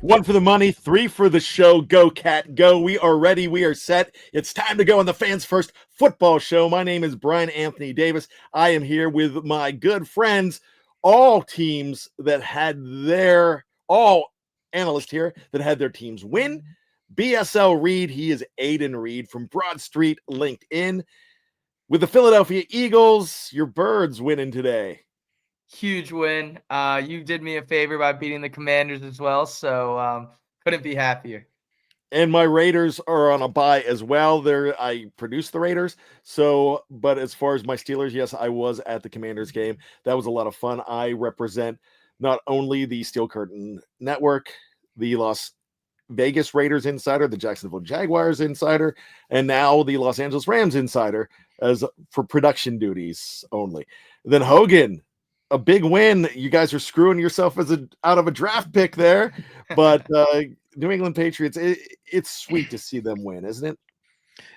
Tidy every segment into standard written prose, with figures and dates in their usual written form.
One for the money, three for the show. Go, Cat, go. We are ready. We are set. It's time to go on the Fans First Football Show. My name is Brian Anthony Davis. I am here with my good friends, all teams that had all analysts here that had their teams win. BSL Reed, he is Aiden Reed from Broad Street LinkedIn. With the Philadelphia Eagles, your Birds winning today. Huge win. You did me a favor by beating the Commanders as well, so couldn't be happier. And my Raiders are on a bye as well. I produced the Raiders. So, but as far as my Steelers, yes, I was at the Commanders game. That was a lot of fun. I represent not only the Steel Curtain Network, the Las Vegas Raiders insider, the Jacksonville Jaguars insider, and now the Los Angeles Rams insider as for production duties only. Then Hogan, a big win. You guys are screwing yourself out of a draft pick there, but New England Patriots, it's sweet to see them win, isn't it?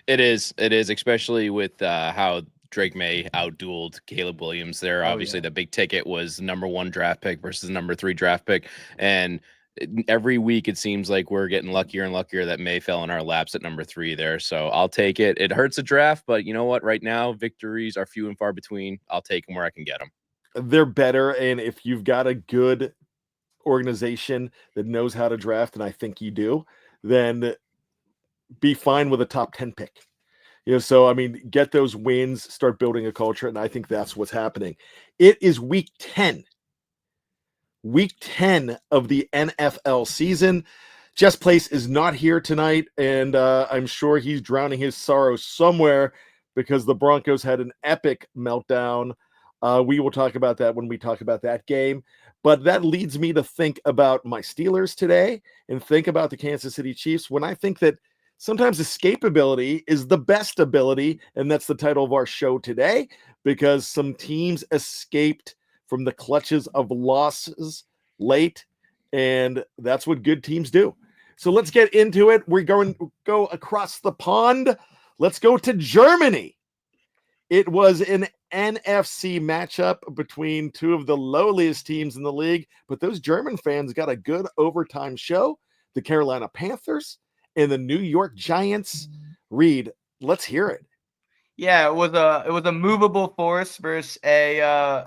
It is. It is, especially with how Drake May outdueled Caleb Williams there. Obviously, the big ticket was number 1 draft pick versus number 3 draft pick. And every week it seems like we're getting luckier and luckier that May fell in our laps at number 3 there. So I'll take it. It hurts a draft, but you know what? Right now, victories are few and far between. I'll take them where I can get them. They're better. And if you've got a good organization that knows how to draft, and I think you do, then be fine with a top 10 pick. So I mean, get those wins, start building a culture, and I think that's what's happening. It is week 10 of the NFL season. Jess Place is not here tonight, and I'm sure he's drowning his sorrow somewhere because the Broncos had an epic meltdown. We will talk about that when we talk about that game. But that leads me to think about my Steelers today and think about the Kansas City Chiefs when I think that sometimes escapability is the best ability, and that's the title of our show today, because some teams escaped from the clutches of losses late, and that's what good teams do. So let's get into it. We're going to go across the pond. Let's go to Germany. It was an NFC matchup between two of the lowliest teams in the league, but those German fans got a good overtime show. The Carolina Panthers and the New York Giants. Reed, let's hear it. Yeah, it was a movable force versus a a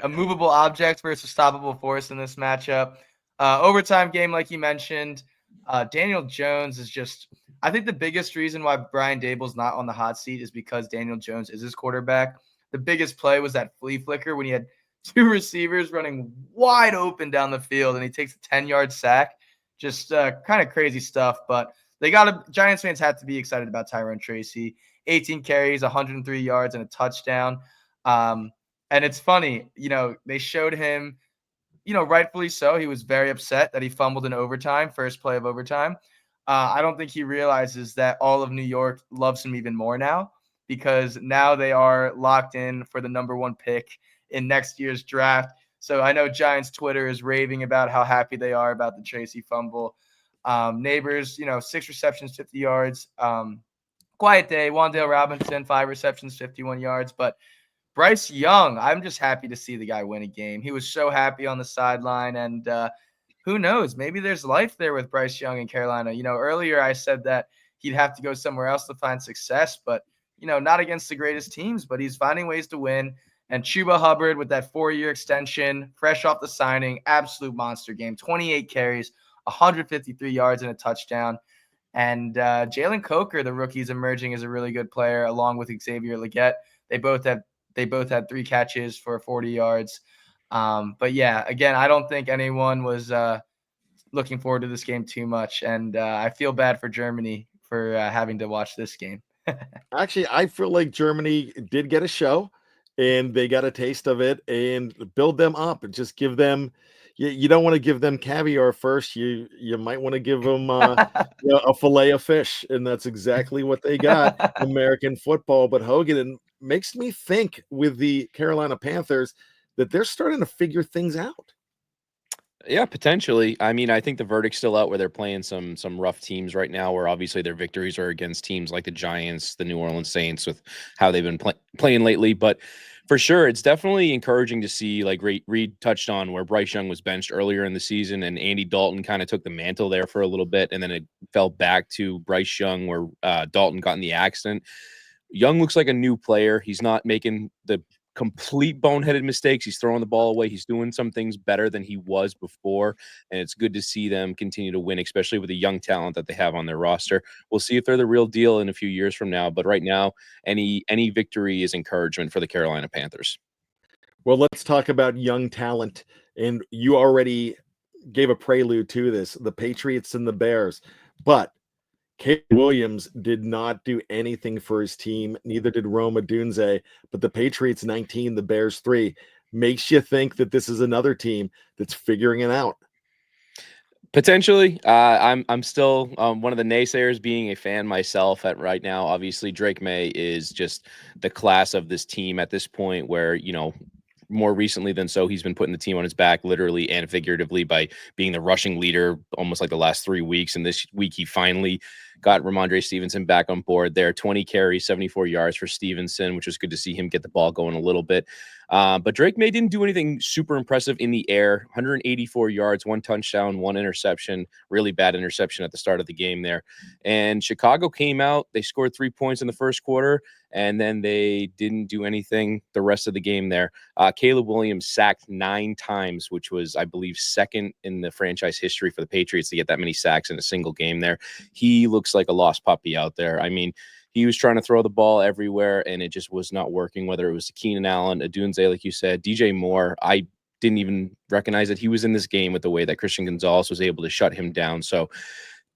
movable object versus a stoppable force in this matchup. Overtime game, like you mentioned. Daniel Jones is just. I think the biggest reason why Brian Daboll's not on the hot seat is because Daniel Jones is his quarterback. The biggest play was that flea flicker when he had 2 receivers running wide open down the field, and he takes a 10-yard sack. Just kind of crazy stuff, but Giants fans have to be excited about Tyrone Tracy. 18 carries, 103 yards, and a touchdown. And it's funny, they showed him, rightfully so. He was very upset that he fumbled in overtime, first play of overtime. I don't think he realizes that all of New York loves him even more now, because now they are locked in for the number 1 pick in next year's draft. So I know Giants Twitter is raving about how happy they are about the Tracy fumble. Neighbors, 6 receptions, 50 yards. Quiet day. Wan'Dale Robinson, 5 receptions, 51 yards. But Bryce Young, I'm just happy to see the guy win a game. He was so happy on the sideline, and who knows? Maybe there's life there with Bryce Young in Carolina. Earlier I said that he'd have to go somewhere else to find success, but, not against the greatest teams, but he's finding ways to win. And Chuba Hubbard with that 4-year extension, fresh off the signing, absolute monster game. 28 carries, 153 yards, and a touchdown. And Jalen Coker, the rookie, is emerging as a really good player, along with Xavier Legette. They both had 3 catches for 40 yards. But yeah, again, I don't think anyone was looking forward to this game too much, and I feel bad for Germany for having to watch this game. Actually, I feel like Germany did get a show, and they got a taste of it, and build them up and just give them. You don't want to give them caviar first. You might want to give them a fillet of fish, and that's exactly what they got. American football, but Hogan, it makes me think with the Carolina Panthers that they're starting to figure things out. Yeah, potentially. I mean, I think the verdict's still out where they're playing some rough teams right now, where obviously their victories are against teams like the Giants, the New Orleans Saints, with how they've been playing lately. But For sure. It's definitely encouraging to see, like Reed touched on, where Bryce Young was benched earlier in the season and Andy Dalton kind of took the mantle there for a little bit. And then it fell back to Bryce Young where Dalton got in the accident. Young looks like a new player. He's not making the complete boneheaded mistakes. He's throwing the ball away. He's doing some things better than he was before. And it's good to see them continue to win, especially with the young talent that they have on their roster. We'll see if they're the real deal in a few years from now. But right now, any victory is encouragement for the Carolina Panthers. Well, let's talk about young talent. And you already gave a prelude to this, the Patriots and the Bears. But Caleb Williams did not do anything for his team. Neither did Rome Odunze. But the Patriots 19, the Bears 3. Makes you think that this is another team that's figuring it out. Potentially. I'm still one of the naysayers, being a fan myself at right now. Obviously, Drake May is just the class of this team at this point where, more recently than so, he's been putting the team on his back literally and figuratively by being the rushing leader almost like the last 3 weeks. And this week he finally got Ramondre Stevenson back on board there. 20 carries, 74 yards for Stevenson, which was good to see him get the ball going a little bit. But Drake May didn't do anything super impressive in the air. 184 yards, 1 touchdown, 1 interception, really bad interception at the start of the game there. And Chicago came out, they scored 3 points in the first quarter, and then they didn't do anything the rest of the game there. Caleb Williams sacked 9 times, which was, I believe, second in the franchise history for the Patriots to get that many sacks in a single game there. He looks like a lost puppy out there. I mean, he was trying to throw the ball everywhere, and it just was not working, whether it was Keenan Allen, Odunze, like you said, DJ Moore. I didn't even recognize that he was in this game with the way that Christian Gonzalez was able to shut him down. So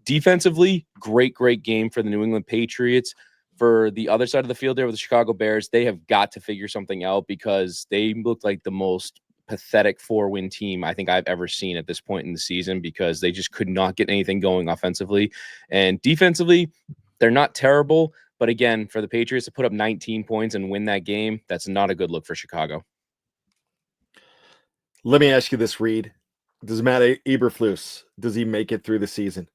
defensively, great game for the New England Patriots. For the other side of the field there with the Chicago Bears, they have got to figure something out because they look like the most pathetic 4-win team I think I've ever seen at this point in the season, because they just could not get anything going offensively. And defensively, they're not terrible. But again, for the Patriots to put up 19 points and win that game, that's not a good look for Chicago. Let me ask you this, Reed. Does Matt Eberflus, does he make it through the season?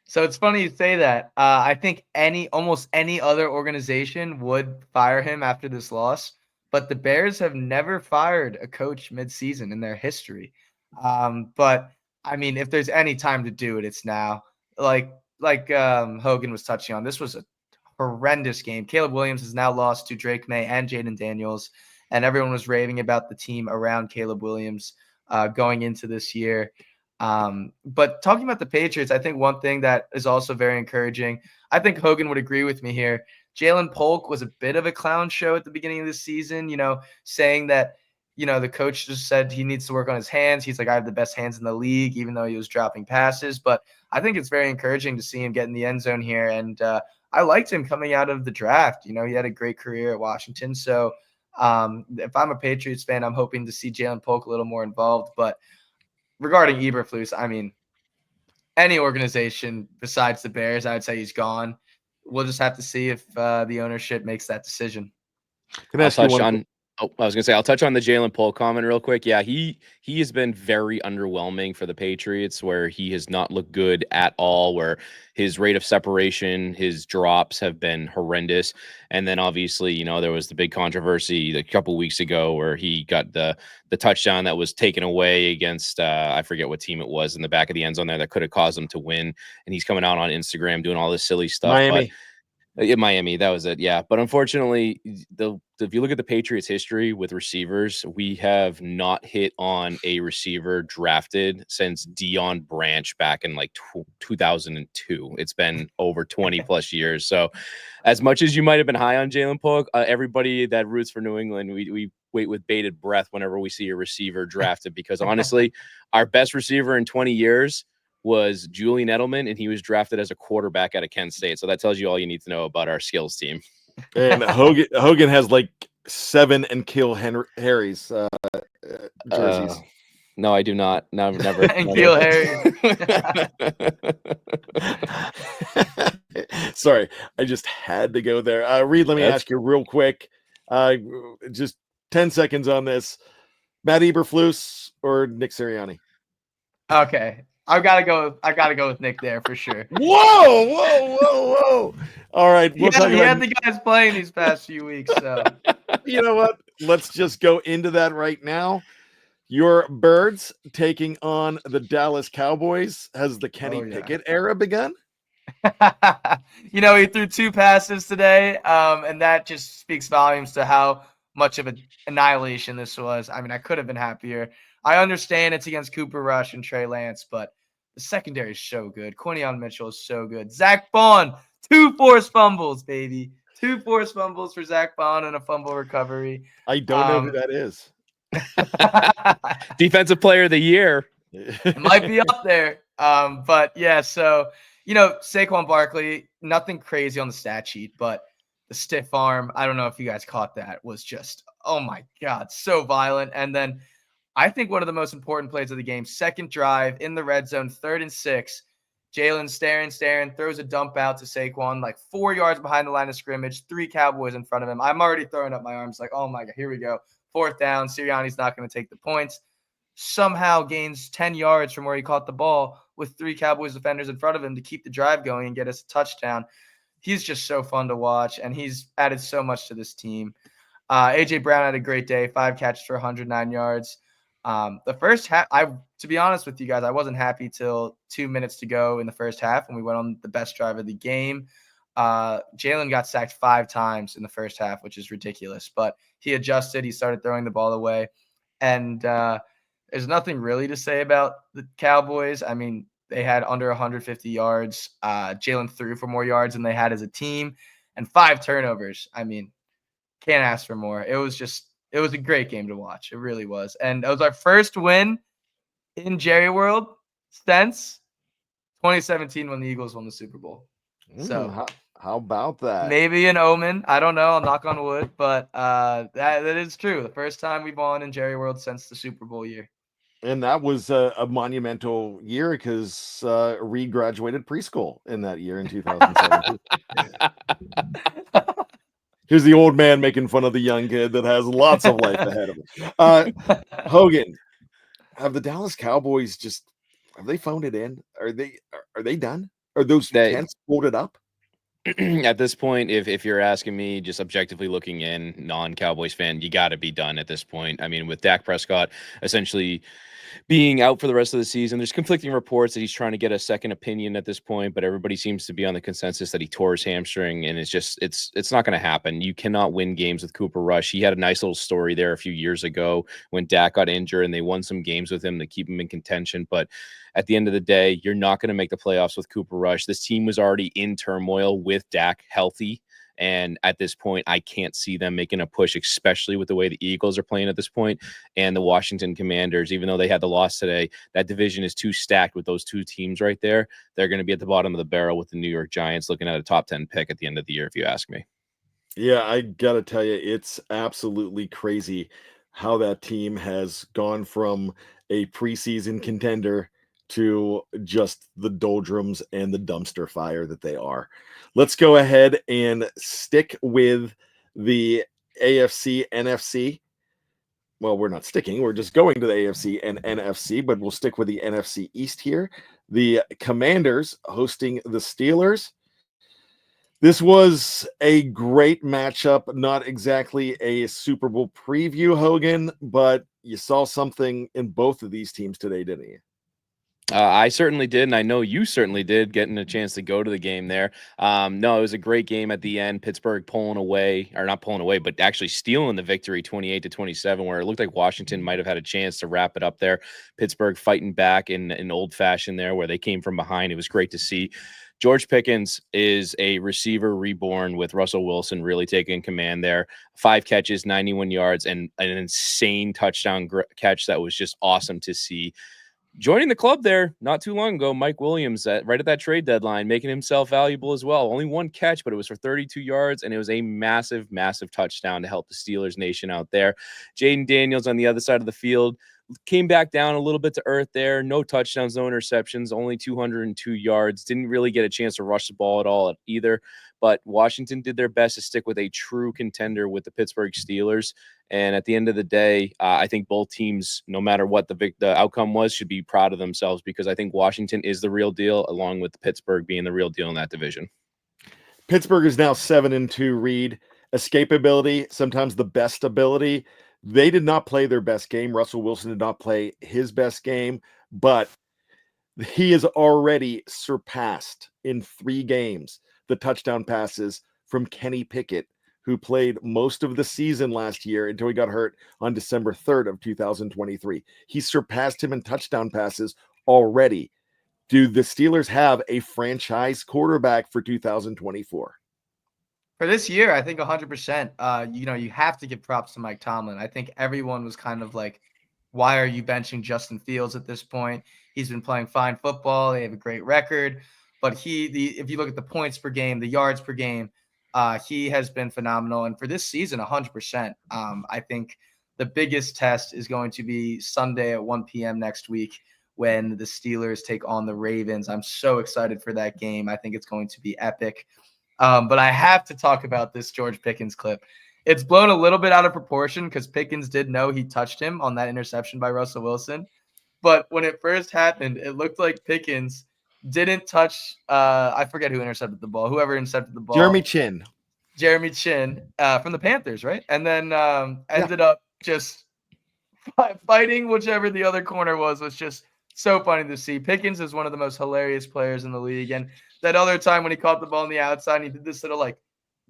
So it's funny you say that. I think almost any other organization would fire him after this loss, but the Bears have never fired a coach midseason in their history. But I mean, if there's any time to do it, it's now. Like Hogan was touching on, this was a horrendous game. Caleb Williams has now lost to Drake May and Jaden Daniels, and everyone was raving about the team around Caleb Williams going into this year. But talking about the Patriots, I think one thing that is also very encouraging, I think Hogan would agree with me here. Jalen Polk was a bit of a clown show at the beginning of the season, saying that, the coach just said he needs to work on his hands. He's like, I have the best hands in the league, even though he was dropping passes. But I think it's very encouraging to see him get in the end zone here. And I liked him coming out of the draft. He had a great career at Washington. So if I'm a Patriots fan, I'm hoping to see Jalen Polk a little more involved. But regarding Eberflus, I mean, any organization besides the Bears, I would say he's gone. We'll just have to see if the ownership makes that decision. Can I ask you one? I was going to say, I'll touch on the Jalen Polk comment real quick. Yeah, he has been very underwhelming for the Patriots, where he has not looked good at all, where his rate of separation, his drops have been horrendous. And then obviously, there was the big controversy a couple weeks ago where he got the touchdown that was taken away against, I forget what team it was, in the back of the end zone there that could have caused him to win. And he's coming out on Instagram doing all this silly stuff. Miami. Miami, that was it. Yeah. But unfortunately, if you look at the Patriots history with receivers, we have not hit on a receiver drafted since Dion Branch back in like 2002. It's been over 20 plus years. So as much as you might have been high on Jalen Polk, everybody that roots for New England, we wait with bated breath whenever we see a receiver drafted, because honestly, our best receiver in 20 years was Julian Edelman, and he was drafted as a quarterback out of Kent State. So that tells you all you need to know about our skills team. And Hogan has like 7 and Kill Harry's jerseys. No, I do not. No, never. And Kill Harry. Sorry, I just had to go there. Reed, let me ask you real quick. Just 10 seconds on this. Matt Eberflus or Nick Sirianni? Okay. I gotta go with Nick there for sure. Whoa. All right, He had the guys playing these past few weeks, so you know what? Let's just go into that right now. Your Birds taking on the Dallas Cowboys. Has the Kenny Pickett era begun? He threw 2 passes today, and that just speaks volumes to how much of an annihilation this was. I mean, I could have been happier. I understand it's against Cooper Rush and Trey Lance, but the secondary is so good. Quinion Mitchell is so good. Zach Bond, 2 forced fumbles, baby. 2 forced fumbles for Zach Bond and a fumble recovery. I don't know who that is. Defensive player of the year. It might be up there. But yeah, so Saquon Barkley, nothing crazy on the stat sheet, but the stiff arm, I don't know if you guys caught that, was just, oh my God, so violent. And then I think one of the most important plays of the game, second drive in the red zone, 3rd and 6. Jalen staring, throws a dump out to Saquon, like 4 yards behind the line of scrimmage, 3 Cowboys in front of him. I'm already throwing up my arms like, oh my God, here we go. 4th down. Sirianni's not going to take the points. Somehow gains 10 yards from where he caught the ball with 3 Cowboys defenders in front of him to keep the drive going and get us a touchdown. He's just so fun to watch, and he's added so much to this team. A.J. Brown had a great day, 5 catches for 109 yards. The first half, to be honest with you guys, I wasn't happy till 2 minutes to go in the first half when we went on the best drive of the game. Jalen got sacked 5 times in the first half, which is ridiculous, but he adjusted. He started throwing the ball away, and there's nothing really to say about the Cowboys. I mean, they had under 150 yards. Jalen threw for more yards than they had as a team, and 5 turnovers. I mean, can't ask for more. It was a great game to watch. It really was. And it was our first win in Jerry World since 2017 when the Eagles won the Super Bowl. So how about that? Maybe an omen. I don't know. I'll knock on wood, but that is true. The first time we've won in Jerry World since the Super Bowl year. And that was a monumental year because Reed graduated preschool in that year in 2017. Here's the old man making fun of the young kid that has lots of life ahead of him. Hogan, have the Dallas Cowboys have they phoned it in? Are they done? Are those tents folded up? At this point, if you're asking me, just objectively looking in, non-Cowboys fan, you got to be done at this point. I mean, with Dak Prescott essentially being out for the rest of the season, there's conflicting reports that he's trying to get a second opinion at this point, but everybody seems to be on the consensus that he tore his hamstring, and it's not going to happen. You cannot win games with Cooper Rush. He had a nice little story there a few years ago when Dak got injured, and they won some games with him to keep him in contention, but at the end of the day, you're not going to make the playoffs with Cooper Rush. This team was already in turmoil with Dak healthy. And at this point, I can't see them making a push, especially with the way the Eagles are playing at this point and the Washington Commanders. Even though they had the loss today, that division is too stacked with those 2 teams right there. They're going to be at the bottom of the barrel with the New York Giants looking at a top 10 pick at the end of the year, if you ask me. Yeah, I got to tell you, it's absolutely crazy how that team has gone from a preseason contender to just the doldrums and the dumpster fire that they are. Let's go ahead and stick with the AFC, NFC. Well, we're not sticking. We're just going to the AFC and NFC, but we'll stick with the NFC East here. The Commanders hosting the Steelers. This was a great matchup, not exactly a Super Bowl preview, Hogan, but you saw something in both of these teams today, didn't you? I certainly did, and I know you certainly did, getting a chance to go to the game there. No, it was a great game at the end. Pittsburgh pulling away, or not pulling away, but actually stealing the victory 28-27, where it looked like Washington might have had a chance to wrap it up there. Pittsburgh fighting back in old fashion there, where they came from behind. It was great to see. George Pickens is a receiver reborn with Russell Wilson really taking command there. 5 catches, 91 yards, and an insane touchdown catch that was just awesome to see. Joining the club there not too long ago, Mike Williams, right at that trade deadline, making himself valuable as well. Only 1 catch, but it was for 32 yards, and it was a massive, massive touchdown to help the Steelers nation out there. Jaden Daniels on the other side of the field came back down a little bit to earth there. No touchdowns, no interceptions, only 202 yards. Didn't really get a chance to rush the ball at all either. But Washington did their best to stick with a true contender with the Pittsburgh Steelers. And at the end of the day, I think both teams, no matter what the outcome was, should be proud of themselves, because I think Washington is the real deal, along with Pittsburgh being the real deal in that division. Pittsburgh is now 7-2, Reed. Escapability, sometimes the best ability. They did not play their best game. Russell Wilson did not play his best game, but he has already surpassed in 3 games the touchdown passes from Kenny Pickett, who played most of the season last year until he got hurt on December 3rd of 2023. He surpassed him in touchdown passes already. Do the Steelers have a franchise quarterback for 2024? For this year, I think 100%. You have to give props to Mike Tomlin. I think everyone was kind of like, why are you benching Justin Fields at this point? He's been playing fine football. They have a great record. But if you look at the points per game, the yards per game, he has been phenomenal. And for this season, 100%. I think the biggest test is going to be Sunday at 1 p.m. next week when the Steelers take on the Ravens. I'm so excited for that game. I think it's going to be epic. But I have to talk about this George Pickens clip. It's blown a little bit out of proportion because Pickens did know he touched him on that interception by Russell Wilson. But when it first happened, it looked like Pickens didn't touch I forget who intercepted the ball. Whoever intercepted the ball. Jeremy Chin from the Panthers, right? And then ended up just fighting whichever the other corner was just so funny to see. Pickens is one of the most hilarious players in the league. And that other time when he caught the ball on the outside, he did this little like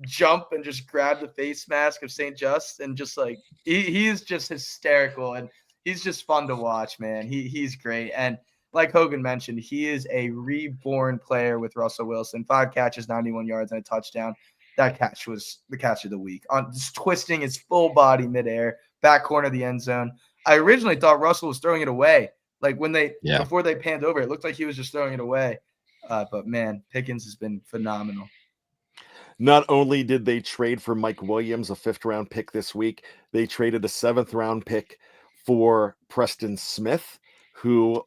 jump and just grabbed the face mask of St. Just, and just like he's just hysterical, and he's just fun to watch, man. He's great. And like Hogan mentioned, he is a reborn player with Russell Wilson. 5 catches, 91 yards, and a touchdown. That catch was the catch of the week. On just twisting his full body midair, back corner of the end zone. I originally thought Russell was throwing it away. Like before they panned over, it looked like he was just throwing it away. But man, Pickens has been phenomenal. Not only did they trade for Mike Williams, a 5th-round pick this week, they traded a 7th-round pick for Preston Smith, who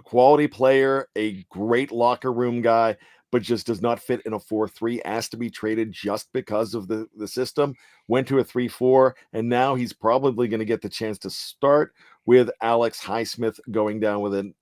quality player, a great locker room guy, but just does not fit in a 4-3, asked to be traded just because of the system, went to a 3-4, and now he's probably going to get the chance to start with Alex Highsmith going down with an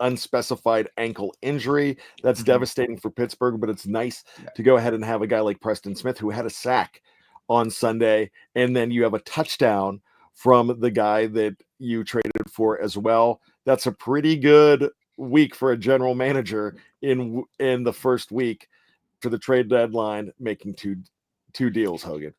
unspecified ankle injury. That's devastating for Pittsburgh, but it's nice to go ahead and have a guy like Preston Smith, who had a sack on Sunday, and then you have a touchdown from the guy that you traded for as well. That's a pretty good week for a general manager in the first week for the trade deadline, making two deals, Hogan.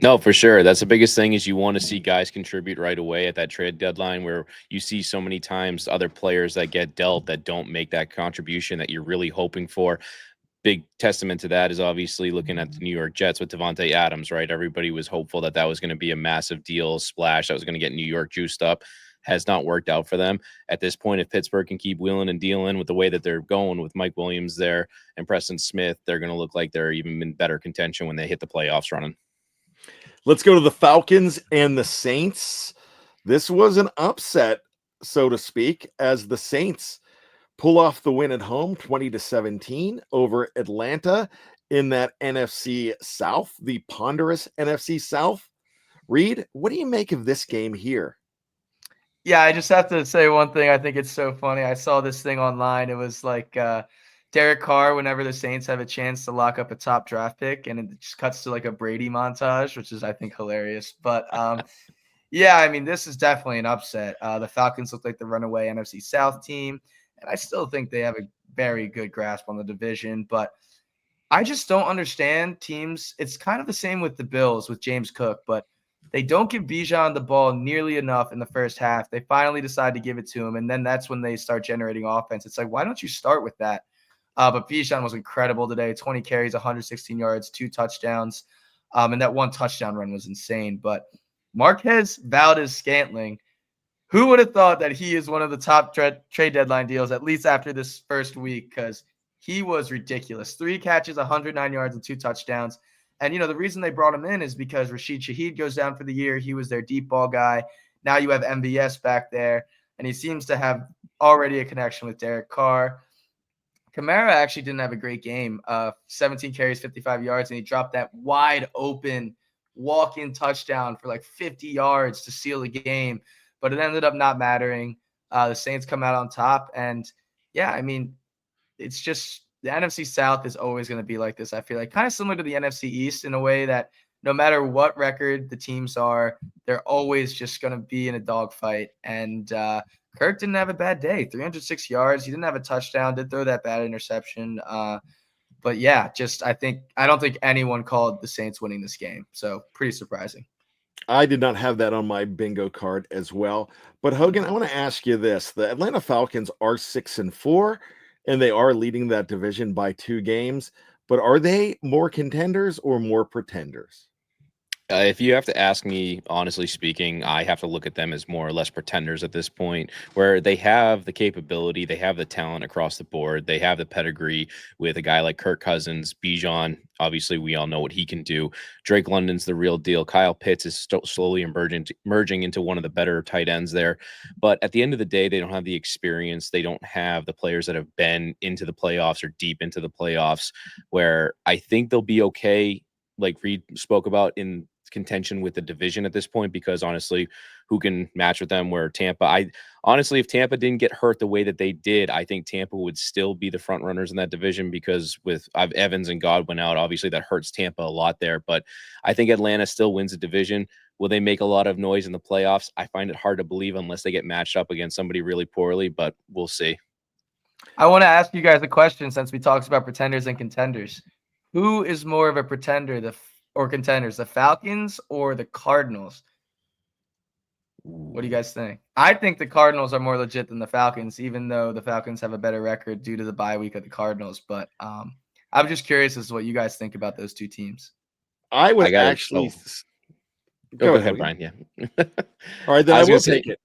No, for sure. That's the biggest thing, is you want to see guys contribute right away at that trade deadline, where you see so many times other players that get dealt that don't make that contribution that you're really hoping for. Big testament to that is obviously looking at the New York Jets with Devontae Adams, right? Everybody was hopeful that was going to be a massive deal splash that was going to get New York juiced up. Has not worked out for them. At this point, if Pittsburgh can keep wheeling and dealing with the way that they're going with Mike Williams there and Preston Smith, they're going to look like they're even in better contention when they hit the playoffs running. Let's go to the Falcons and the Saints. This was an upset, so to speak, as the Saints pull off the win at home, 20-17 over Atlanta in that NFC South, the ponderous NFC South. Reed, what do you make of this game here? Yeah, I just have to say one thing. I think it's so funny. I saw this thing online. It was like Derek Carr, whenever the Saints have a chance to lock up a top draft pick, and it just cuts to like a Brady montage, which is, I think, hilarious. But yeah, I mean, this is definitely an upset. The Falcons look like the runaway NFC South team, and I still think they have a very good grasp on the division. But I just don't understand teams. It's kind of the same with the Bills with James Cook, but they don't give Bijan the ball nearly enough in the first half. They finally decide to give it to him, and then that's when they start generating offense. It's like, why don't you start with that? But Bijan was incredible today. 20 carries, 116 yards, 2 touchdowns. And that 1 touchdown run was insane. But Marquez Valdes-Scantling, who would have thought that he is one of the top trade deadline deals, at least after this first week, because he was ridiculous. 3 catches, 109 yards, and 2 touchdowns. And, the reason they brought him in is because Rashid Shaheed goes down for the year. He was their deep ball guy. Now you have MVS back there, and he seems to have already a connection with Derek Carr. Kamara actually didn't have a great game. 17 carries, 55 yards, and he dropped that wide open walk-in touchdown for like 50 yards to seal the game. But it ended up not mattering. The Saints come out on top. And, yeah, I mean, it's just the NFC South is always going to be like this, I feel like. Kind of similar to the NFC East in a way that no matter what record the teams are, they're always just going to be in a dogfight. And Kirk didn't have a bad day. 306 yards. He didn't have a touchdown. Did throw that bad interception. But yeah, I don't think anyone called the Saints winning this game. So pretty surprising. I did not have that on my bingo card as well. But Hogan, I want to ask you this. The Atlanta Falcons are 6-4, and they are leading that division by 2 games. But are they more contenders or more pretenders? If you have to ask me, honestly speaking, I have to look at them as more or less pretenders at this point, where they have the capability, they have the talent across the board, they have the pedigree with a guy like Kirk Cousins, Bijan. Obviously, we all know what he can do. Drake London's the real deal. Kyle Pitts is still slowly emerging into one of the better tight ends there. But at the end of the day, they don't have the experience. They don't have the players that have been into the playoffs or deep into the playoffs, where I think they'll be okay, like Reed spoke about, in contention with the division at this point, because honestly, who can match with them? Where Tampa, if Tampa didn't get hurt the way that they did, I think Tampa would still be the front runners in that division, because with Evans and Godwin out, obviously that hurts Tampa a lot there. But I think Atlanta still wins the division. Will they make a lot of noise in the playoffs? I find it hard to believe unless they get matched up against somebody really poorly, but we'll see. I want to ask you guys a question since we talked about pretenders and contenders. Who is more of a pretender, or contenders, the Falcons or the Cardinals? What do you guys think? I think the Cardinals are more legit than the Falcons, even though the Falcons have a better record due to the bye week of the Cardinals. But I'm just curious as to what you guys think about those two teams. I would actually go ahead, Brian. Yeah. All right, then I will take it.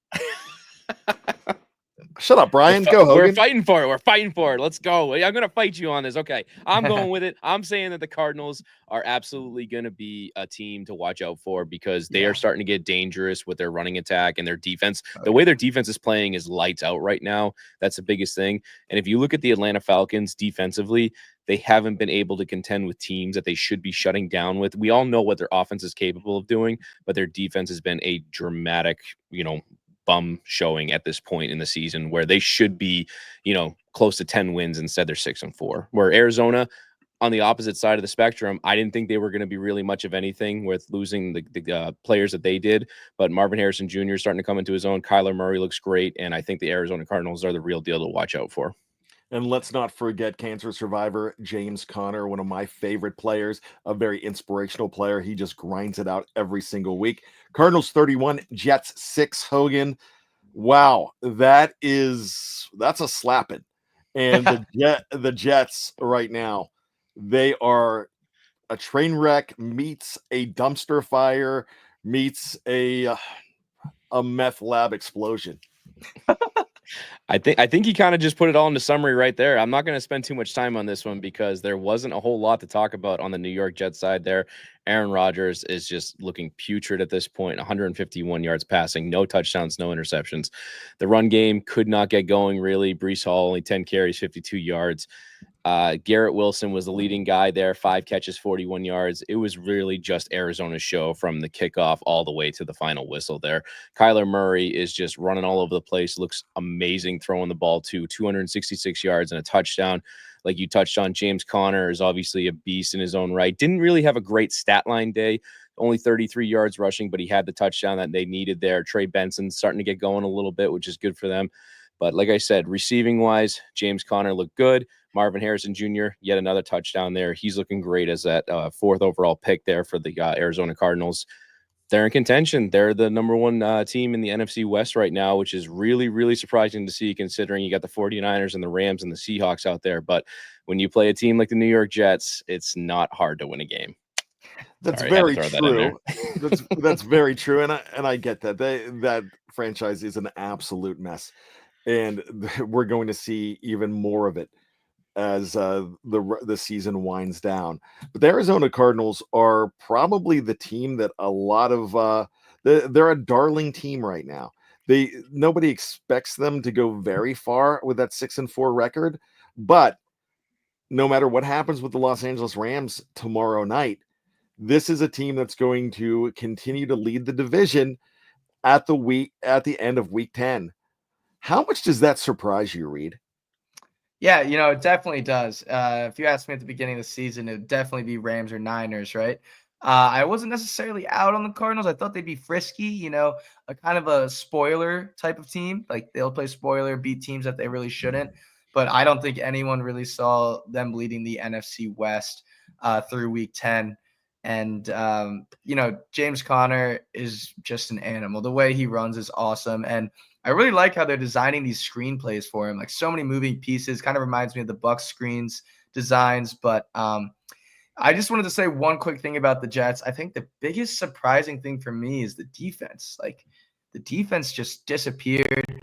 Shut up, Brian. Go, Hogan. We're fighting for it. We're fighting for it. Let's go. I'm going to fight you on this. Okay. I'm going with it. I'm saying that the Cardinals are absolutely going to be a team to watch out for, because they are starting to get dangerous with their running attack and their defense. The way their defense is playing is lights out right now. That's the biggest thing. And if you look at the Atlanta Falcons defensively, they haven't been able to contend with teams that they should be shutting down with. We all know what their offense is capable of doing, but their defense has been a dramatic, bum showing at this point in the season, where they should be, close to 10 wins. Instead, they're 6-4. Where Arizona, on the opposite side of the spectrum, I didn't think they were going to be really much of anything with losing the players that they did. But Marvin Harrison Jr. is starting to come into his own. Kyler Murray looks great. And I think the Arizona Cardinals are the real deal to watch out for. And let's not forget cancer survivor James Conner, one of my favorite players, a very inspirational player. He just grinds it out every single week. Cardinals 31, Jets 6, Hogan. Wow, that's a slapping. And the Jets right now, they are a train wreck meets a dumpster fire meets a meth lab explosion. I think he kind of just put it all into summary right there. I'm not going to spend too much time on this one, because there wasn't a whole lot to talk about on the New York Jets side there. Aaron Rodgers is just looking putrid at this point. 151 yards passing, no touchdowns, no interceptions. The run game could not get going, really. Breece Hall, only 10 carries, 52 yards. Garrett Wilson was the leading guy there, 5 catches, 41 yards. It was really just Arizona's show from the kickoff all the way to the final whistle there. Kyler Murray is just running all over the place, looks amazing throwing the ball to 266 yards and a touchdown. Like you touched on, James Conner is obviously a beast in his own right. Didn't really have a great stat line day, only 33 yards rushing, but he had the touchdown that they needed there. Trey Benson starting to get going a little bit, which is good for them. But like I said, receiving wise, James Conner looked good. Marvin Harrison Jr., yet another touchdown there. He's looking great as that 4th overall pick there for the Arizona Cardinals. They're in contention. They're the number 1 team in the NFC West right now, which is really, really surprising to see, considering you got the 49ers and the Rams and the Seahawks out there. But when you play a team like the New York Jets, it's not hard to win a game. That's very true. That's very true, and I get that. That franchise is an absolute mess, and we're going to see even more of it as the season winds down. But the Arizona Cardinals are probably the team that a lot of They're a darling team right now. Nobody expects them to go very far with that 6-4 record, but no matter what happens with the Los Angeles Rams tomorrow night, this is a team that's going to continue to lead the division at the end of week 10. How much does that surprise you, Reed? Yeah, it definitely does. If you asked me at the beginning of the season, it would definitely be Rams or Niners, right? I wasn't necessarily out on the Cardinals. I thought they'd be frisky, a kind of a spoiler type of team. Like they'll play spoiler, beat teams that they really shouldn't. But I don't think anyone really saw them leading the NFC West through week 10. And, James Conner is just an animal. The way he runs is awesome. And I really like how they're designing these screenplays for him. Like so many moving pieces, kind of reminds me of the Bucs screens designs. But I just wanted to say one quick thing about the Jets. I think the biggest surprising thing for me is the defense. Like the defense just disappeared.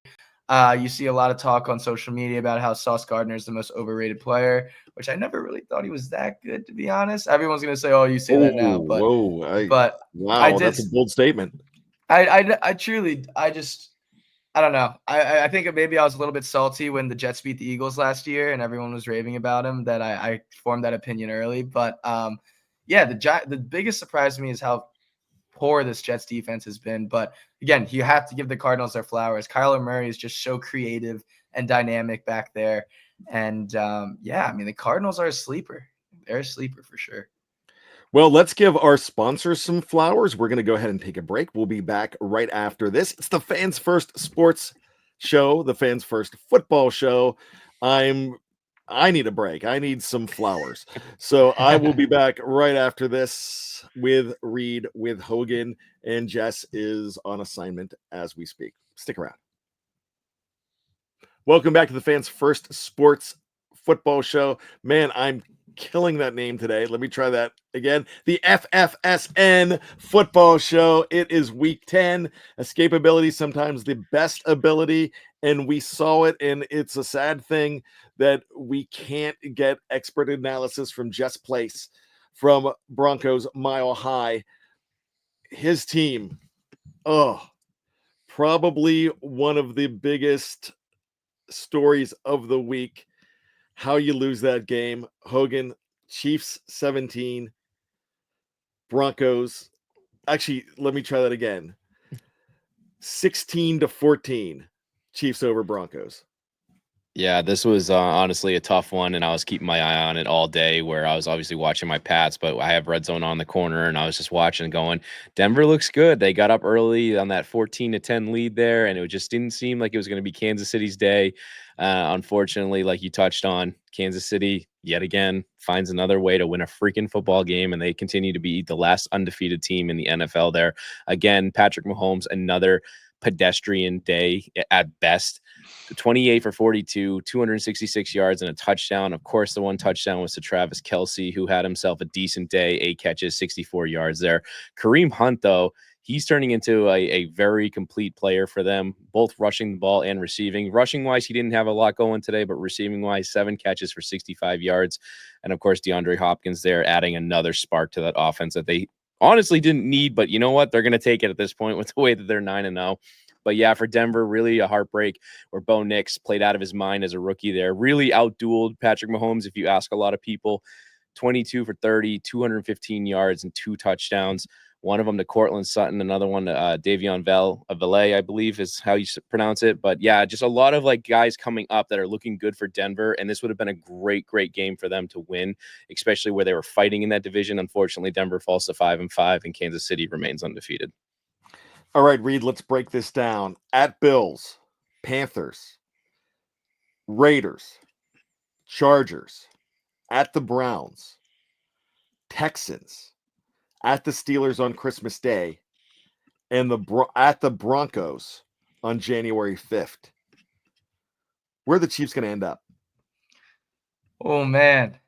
You see a lot of talk on social media about how Sauce Gardner is the most overrated player, which I never really thought he was that good, to be honest. Everyone's gonna say, "Oh, you say that now," but I wow, did. that's a bold statement. I truly, I don't know. I think maybe I was a little bit salty when the Jets beat the Eagles last year and everyone was raving about him, that I formed that opinion early. But yeah, the biggest surprise to me is how poor this Jets defense has been. But again, you have to give the Cardinals their flowers. Kyler Murray is just so creative and dynamic back there. And yeah, I mean, the Cardinals are a sleeper. They're a sleeper for sure. Well, let's give our sponsors some flowers. We're going to go ahead and take a break. We'll be back right after this. It's the Fans First Sports Show, the Fans First Football Show. I need a break. I need some flowers. So I will be back right after this with Reed, with Hogan, and Jess is on assignment as we speak. Stick around. Welcome back to the Fans First Sports Football Show. Man, I'm killing that name today. Let me try that again. The FFSN Football Show. It is week 10. Escapability, sometimes the best ability, and we saw it, and it's a sad thing that we can't get expert analysis from Jess Place from Broncos Mile High. His team, probably one of the biggest stories of the week. How you lose that game. Hogan, Chiefs 17, Broncos. Actually, let me try that again. 16-14, Chiefs over Broncos. Yeah, this was honestly a tough one, and I was keeping my eye on it all day, where I was obviously watching my Pats, but I have Red Zone on the corner, and I was just watching going, Denver looks good. They got up early on that 14-10 lead there, and it just didn't seem like it was going to be Kansas City's day. Unfortunately, like you touched on, Kansas City, yet again, finds another way to win a freaking football game, and they continue to be the last undefeated team in the NFL there. Again, Patrick Mahomes, another pedestrian day at best. 28 for 42, 266 yards and a touchdown. Of course, the one touchdown was to Travis Kelce, who had himself a decent day, 8 catches, 64 yards there. Kareem Hunt, though, he's turning into a very complete player for them, both rushing the ball and receiving. Rushing-wise, he didn't have a lot going today, but receiving-wise, 7 catches for 65 yards. And, of course, DeAndre Hopkins there adding another spark to that offense that they honestly didn't need, but you know what? They're going to take it at this point with the way that they're 9-0. But yeah, for Denver, really a heartbreak where Bo Nix played out of his mind as a rookie there. Really outdueled Patrick Mahomes, if you ask a lot of people. 22 for 30, 215 yards and 2 touchdowns. One of them to Cortland Sutton, another one to Davion Valet, I believe is how you pronounce it. But yeah, just a lot of like guys coming up that are looking good for Denver. And this would have been a great, great game for them to win, especially where they were fighting in that division. Unfortunately, Denver falls to 5-5 and Kansas City remains undefeated. All right, Reed, let's break this down. At Bills, Panthers, Raiders, Chargers, at the Browns, Texans, at the Steelers on Christmas Day, and at the Broncos on January 5th. Where are the Chiefs going to end up? Oh, man.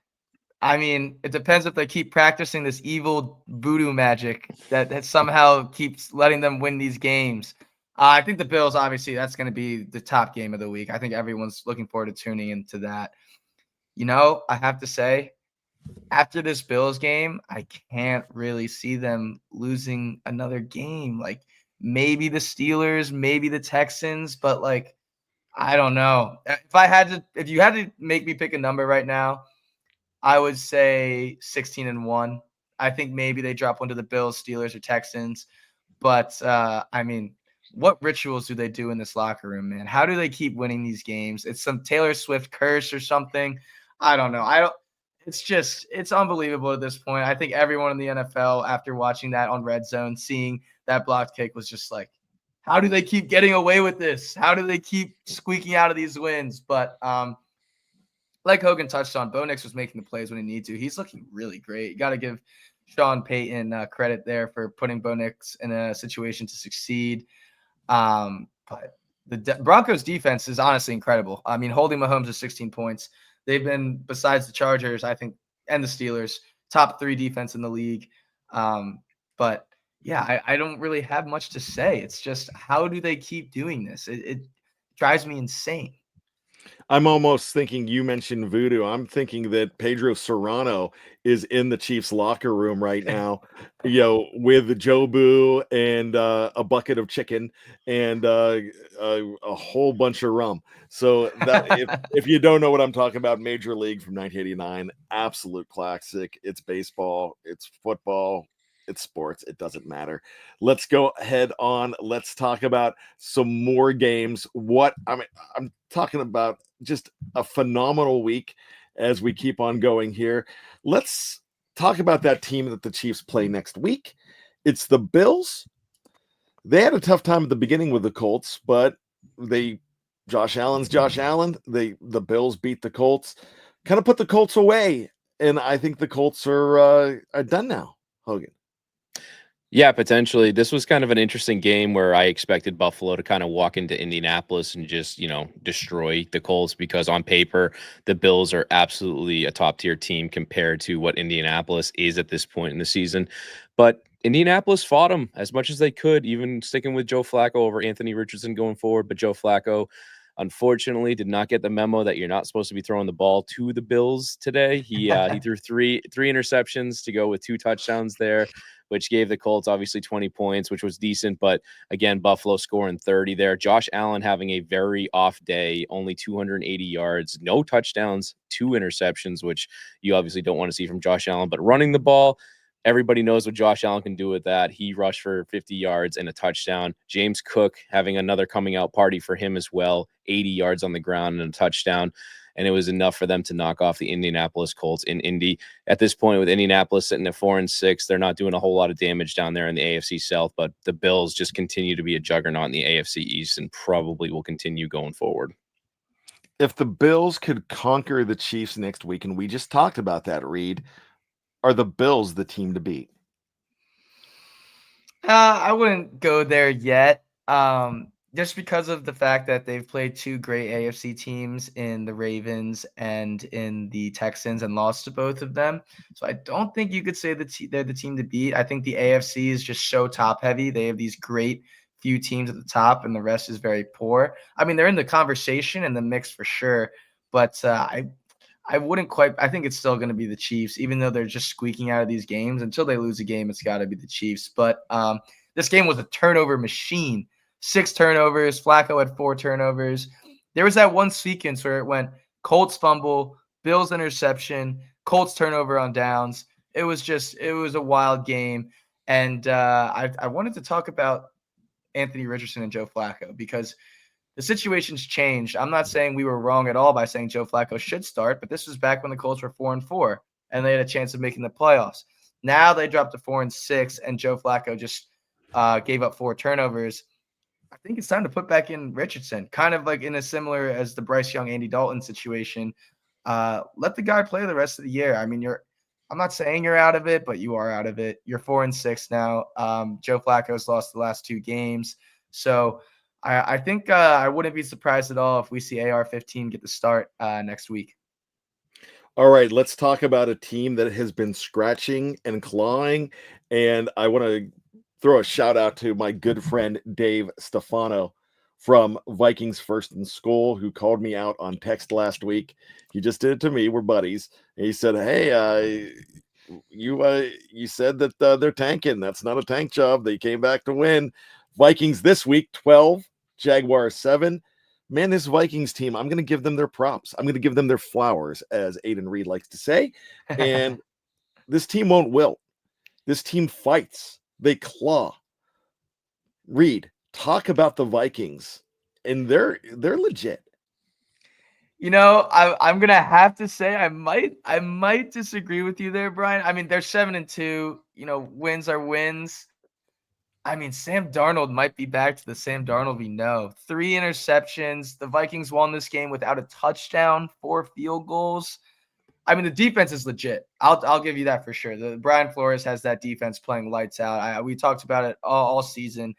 I mean, it depends if they keep practicing this evil voodoo magic that somehow keeps letting them win these games. I think the Bills, obviously, that's going to be the top game of the week. I think everyone's looking forward to tuning into that. I have to say, after this Bills game, I can't really see them losing another game. Like, maybe the Steelers, maybe the Texans, but like, I don't know. If you had to make me pick a number right now, I would say 16-1. I think maybe they drop one to the Bills, Steelers, or Texans. But I mean, what rituals do they do in this locker room, man? How do they keep winning these games? It's some Taylor Swift curse or something. I don't know. It's unbelievable at this point. I think everyone in the NFL, after watching that on Red Zone, seeing that blocked kick, was just like, how do they keep getting away with this? How do they keep squeaking out of these wins? But like Hogan touched on, Bo Nix was making the plays when he needed to. He's looking really great. You got to give Sean Payton credit there for putting Bo Nix in a situation to succeed. But the Broncos defense is honestly incredible. I mean, holding Mahomes to 16 points. They've been, besides the Chargers, I think, and the Steelers, top 3 defense in the league. But yeah, I don't really have much to say. It's just, how do they keep doing this? It drives me insane. I'm almost thinking you mentioned voodoo. I'm thinking that Pedro Serrano is in the Chiefs locker room right now, with Jobu and a bucket of chicken and a whole bunch of rum. So that if you don't know what I'm talking about, Major League from 1989, absolute classic. It's baseball, it's football, it's sports. It doesn't matter. Let's go ahead on. Let's talk about some more games. I'm talking about just a phenomenal week as we keep on going here. Let's talk about that team that the Chiefs play next week. It's the Bills. They had a tough time at the beginning with the Colts, but Josh Allen's Josh Allen. The Bills beat the Colts, kind of put the Colts away, and I think the Colts are done now. Hogan. Yeah, potentially. This was kind of an interesting game where I expected Buffalo to kind of walk into Indianapolis and just, destroy the Colts, because on paper, the Bills are absolutely a top tier team compared to what Indianapolis is at this point in the season. But Indianapolis fought them as much as they could, even sticking with Joe Flacco over Anthony Richardson going forward. But Joe Flacco, unfortunately, did not get the memo that you're not supposed to be throwing the ball to the Bills today. He threw three interceptions to go with 2 touchdowns there, which gave the Colts obviously 20 points, which was decent. But again, Buffalo scoring 30 there. Josh Allen having a very off day, only 280 yards, no touchdowns, 2 interceptions, which you obviously don't want to see from Josh Allen. But running the ball, everybody knows what Josh Allen can do with that. He rushed for 50 yards and a touchdown. James Cook having another coming out party for him as well, 80 yards on the ground and a touchdown. And it was enough for them to knock off the Indianapolis Colts in Indy. At this point, with Indianapolis sitting at 4-6, they're not doing a whole lot of damage down there in the AFC South, but the Bills just continue to be a juggernaut in the AFC East and probably will continue going forward. If the Bills could conquer the Chiefs next week, and we just talked about that, Reed, are the Bills the team to beat? I wouldn't go there yet. Just because of the fact that they've played 2 great AFC teams in the Ravens and in the Texans and lost to both of them. So I don't think you could say they're the team to beat. I think the AFC is just so top heavy. They have these great few teams at the top and the rest is very poor. I mean, they're in the conversation and the mix for sure, but I wouldn't quite. I think it's still going to be the Chiefs, even though they're just squeaking out of these games. Until they lose a game, it's got to be the Chiefs. But this game was a turnover machine. 6 turnovers. Flacco had 4 turnovers. There was that one sequence where it went Colts fumble, Bills interception, Colts turnover on downs. It was a wild game. And I wanted to talk about Anthony Richardson and Joe Flacco because the situation's changed. I'm not saying we were wrong at all by saying Joe Flacco should start, but this was back when the Colts were 4-4 and they had a chance of making the playoffs. Now they dropped to 4-6 and Joe Flacco just gave up 4 turnovers. I think it's time to put back in Richardson, kind of like in a similar as the Bryce Young, Andy Dalton situation. Let the guy play the rest of the year. I mean, I'm not saying you're out of it, but you are out of it. You're 4-6 now. Joe Flacco's lost the last 2 games. So I think I wouldn't be surprised at all if we see AR-15 get the start next week. All right, let's talk about a team that has been scratching and clawing. And I want to throw a shout out to my good friend Dave Stefano from Vikings First and School, who called me out on text last week. He just did it to me. We're buddies. And he said, hey, you said that they're tanking. That's not a tank job. They came back to win. Vikings this week, 12, Jaguars 7. Man, this Vikings team, I'm going to give them their props. I'm going to give them their flowers, as Aiden Reed likes to say. And this team won't wilt. This team fights. They claw. Reed, talk about the Vikings. And they're legit. I'm gonna have to say I might disagree with you there, Brian. I mean, they're 7-2. Wins are wins. I mean, Sam Darnold might be back to the Sam Darnold we know. 3 interceptions. The Vikings won this game without a touchdown, 4 field goals. I mean, the defense is legit. I'll give you that for sure. The Brian Flores has that defense playing lights out. We talked about it all season.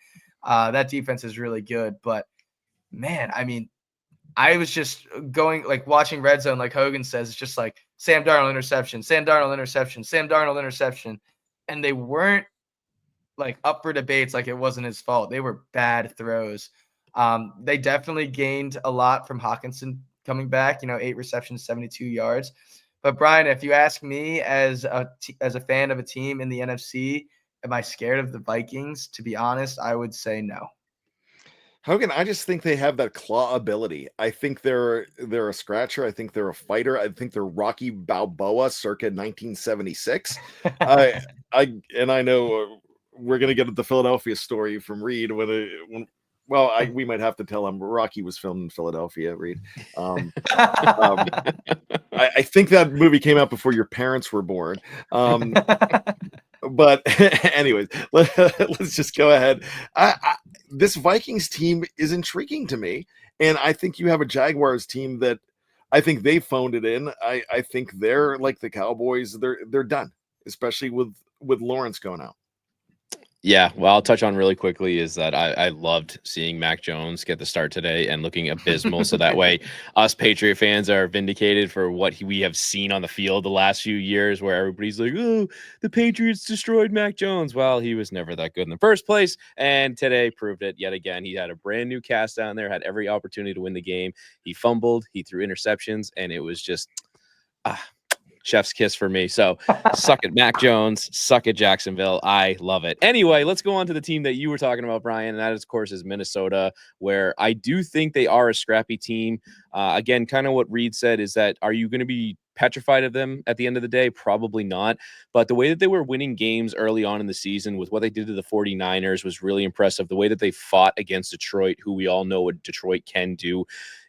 That defense is really good. But man, I mean, I was just going watching Red Zone, like Hogan says, it's just like Sam Darnold interception, Sam Darnold interception, Sam Darnold interception, and they weren't up for debates like it wasn't his fault. They were bad throws. They definitely gained a lot from Hawkinson coming back. 8 receptions, 72 yards. But Brian, if you ask me as a fan of a team in the NFC, am I scared of the Vikings? To be honest, I would say no. Hogan, I just think they have that claw ability. I think they're a scratcher. I think they're a fighter. I think they're Rocky Balboa circa 1976. I know we're gonna get the Philadelphia story from Reed we might have to tell him Rocky was filmed in Philadelphia, Reed. I think that movie came out before your parents were born. But anyways, let's just go ahead. This Vikings team is intriguing to me, and I think you have a Jaguars team that I think they phoned it in. I think they're like the Cowboys. They're done, especially with Lawrence going out. Yeah, well, I'll touch on really quickly is that I loved seeing Mac Jones get the start today and looking abysmal. So that way us Patriot fans are vindicated for what we have seen on the field the last few years where everybody's like, oh, the Patriots destroyed Mac Jones. Well, he was never that good in the first place. And today proved it yet again. He had a brand new cast down there, had every opportunity to win the game. He fumbled, he threw interceptions, and it was just chef's kiss for me. So suck it, Mac Jones. Suck it, Jacksonville. I love it. Anyway, let's go on to the team that you were talking about, Brian. And that, of course, is Minnesota, where I do think they are a scrappy team. Again, kind of what Reed said is that are you going to be petrified of them at the end of the day? Probably not. But the way that they were winning games early on in the season with what they did to the 49ers was really impressive. The way that they fought against Detroit, who we all know what Detroit can do,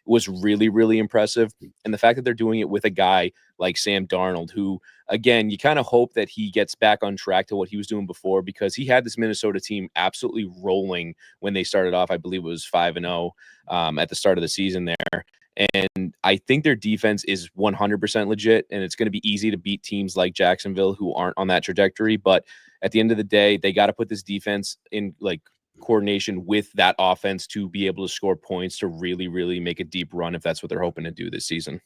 was really, really impressive. And the fact that they're doing it with a guy like Sam Darnold, who, again, you kind of hope that he gets back on track to what he was doing before, because he had this Minnesota team absolutely rolling when they started off. I believe it was 5-0 at the start of the season there. And I think their defense is 100% legit, and it's going to be easy to beat teams like Jacksonville who aren't on that trajectory. But at the end of the day, they got to put this defense in coordination with that offense to be able to score points to really, really make a deep run if that's what they're hoping to do this season.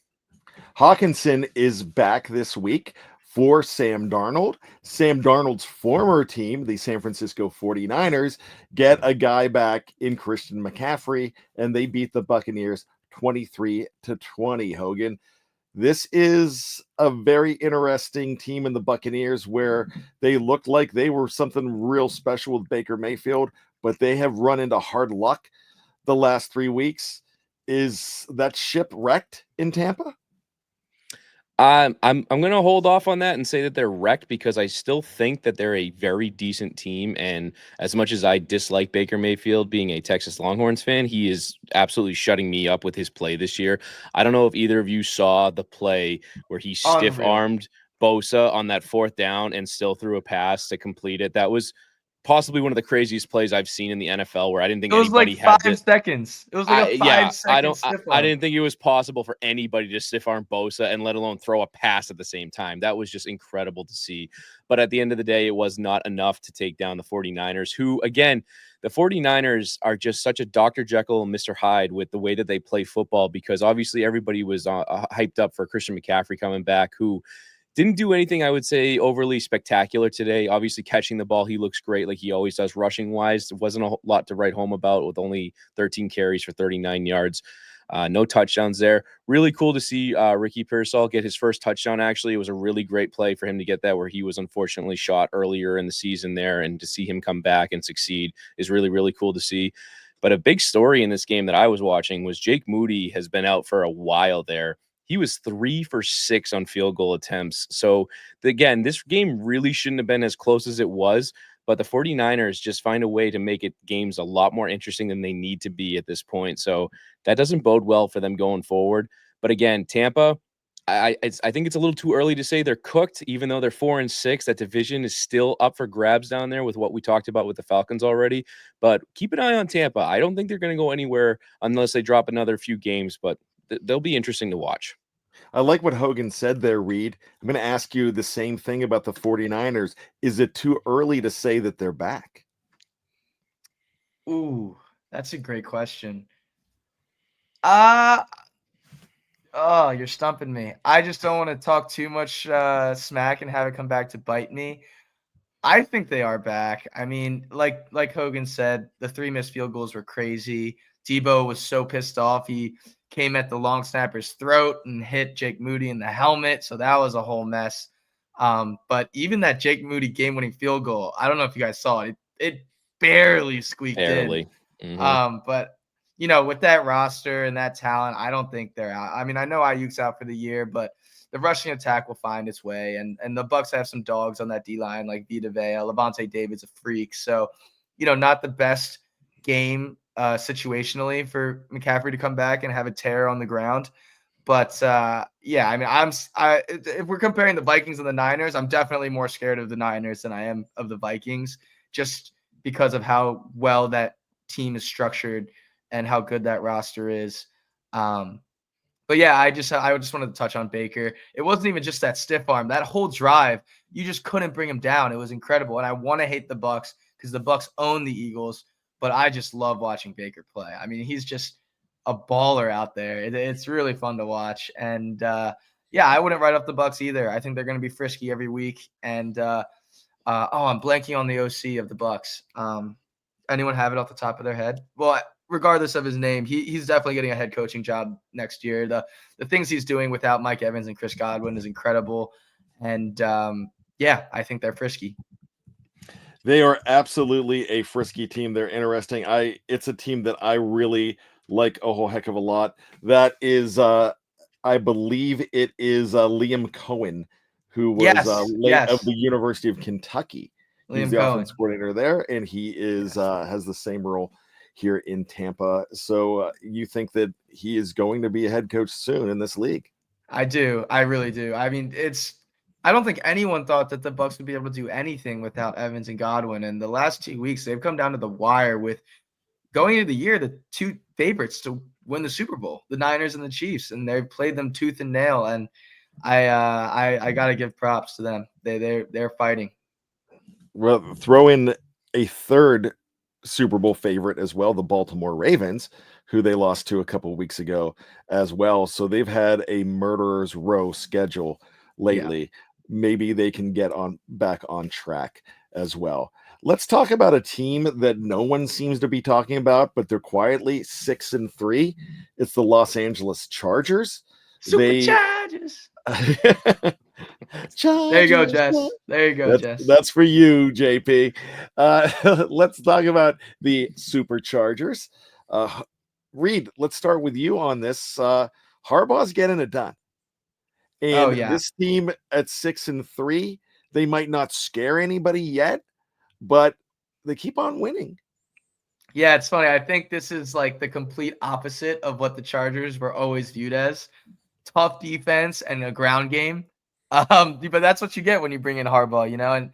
Hawkinson is back this week for Sam Darnold. Sam Darnold's former team, the San Francisco 49ers, get a guy back in Christian McCaffrey, and they beat the Buccaneers 23-20, Hogan. This is a very interesting team in the Buccaneers where they looked like they were something real special with Baker Mayfield, but they have run into hard luck the last 3 weeks. Is that ship wrecked in Tampa? I'm going to hold off on that and say that they're wrecked, because I still think that they're a very decent team. And as much as I dislike Baker Mayfield, being a Texas Longhorns fan, he is absolutely shutting me up with his play this year. I don't know if either of you saw the play where he stiff-armed Bosa on that 4th down and still threw a pass to complete it. That was possibly one of the craziest plays I've seen in the NFL, where I didn't think anybody had 5 seconds. It was like a 5-second stiff arm. I didn't think it was possible for anybody to stiff arm Bosa and let alone throw a pass at the same time. That was just incredible to see. But at the end of the day, it was not enough to take down the 49ers, who, again, the 49ers are just such a Dr. Jekyll and Mr. Hyde with the way that they play football, because obviously everybody was hyped up for Christian McCaffrey coming back, who didn't do anything, I would say, overly spectacular today. Obviously, catching the ball, he looks great like he always does. Rushing-wise, there wasn't a lot to write home about with only 13 carries for 39 yards. No touchdowns there. Really cool to see Ricky Pearsall get his first touchdown. Actually, it was a really great play for him to get that, where he was unfortunately shot earlier in the season there, and to see him come back and succeed is really, really cool to see. But a big story in this game that I was watching was Jake Moody has been out for a while there. He was 3 for 6 on field goal attempts. So again, this game really shouldn't have been as close as it was, but the 49ers just find a way to make it games a lot more interesting than they need to be at this point. So that doesn't bode well for them going forward. But again, Tampa, I think it's a little too early to say they're cooked, even though they're 4 and 6. That division is still up for grabs down there with what we talked about with the Falcons already. But keep an eye on Tampa. I don't think they're going to go anywhere unless they drop another few games, but they'll be interesting to watch. I like what Hogan said there, Reed. I'm going to ask you the same thing about the 49ers. Is it too early to say that they're back? Ooh, that's a great question. You're stumping me. I just don't want to talk too much smack and have it come back to bite me. I think they are back. I mean, like Hogan said, the 3 missed field goals were crazy. Debo was so pissed off. He came at the long snapper's throat and hit Jake Moody in the helmet. So that was a whole mess. But even that Jake Moody game-winning field goal, I don't know if you guys saw it. It barely squeaked in. But with that roster and that talent, I don't think they're out. I mean, I know Ayuk's out for the year, but the rushing attack will find its way. And the Bucks have some dogs on that D-line like Vita Vea. Levante David's a freak. So, not the best game situationally for McCaffrey to come back and have a tear on the ground. But, yeah, I mean, if we're comparing the Vikings and the Niners, I'm definitely more scared of the Niners than I am of the Vikings, just because of how well that team is structured and how good that roster is. But yeah, I just wanted to touch on Baker. It wasn't even just that stiff arm. That whole drive, you just couldn't bring him down. It was incredible. And I want to hate the Bucks because the Bucks own the Eagles, but I just love watching Baker play. I mean, he's just a baller out there. It's really fun to watch. And yeah, I wouldn't write off the Bucks either. I think they're going to be frisky every week. And I'm blanking on the OC of the Bucks. Anyone have it off the top of their head? Well, regardless of his name, he's definitely getting a head coaching job next year. The things he's doing without Mike Evans and Chris Godwin is incredible. And yeah, I think they're frisky. They are absolutely a frisky team. They're interesting. It's a team that I really like a whole heck of a lot. That is, I believe it is Liam Cohen, who was of the University of Kentucky. He's the offense coordinator there, and he is has the same role here in Tampa. So you think that he is going to be a head coach soon in this league? I do. I really do. I mean, I don't think anyone thought that the Bucks would be able to do anything without Evans and Godwin. And the last 2 weeks, they've come down to the wire with going into the year, the 2 favorites to win the Super Bowl, the Niners and the Chiefs, and they've played them tooth and nail. And I got to give props to them. They're fighting. Well, throw in a third Super Bowl favorite as well, the Baltimore Ravens, who they lost to a couple of weeks ago as well. So they've had a murderer's row schedule lately. Yeah. Maybe they can get back on track as well. Let's talk about a team that no one seems to be talking about, but they're quietly 6-3. It's the Los Angeles Chargers. Chargers. Chargers. There you go, Jess. There you go, Jess. That's for you, JP. Let's talk about the Superchargers. Reed, let's start with you on this. Harbaugh's getting it done. And this team at 6-3, they might not scare anybody yet, but they keep on winning. Yeah, it's funny. I think this is like the complete opposite of what the Chargers were always viewed as. Tough defense and a ground game. But that's what you get when you bring in Harbaugh,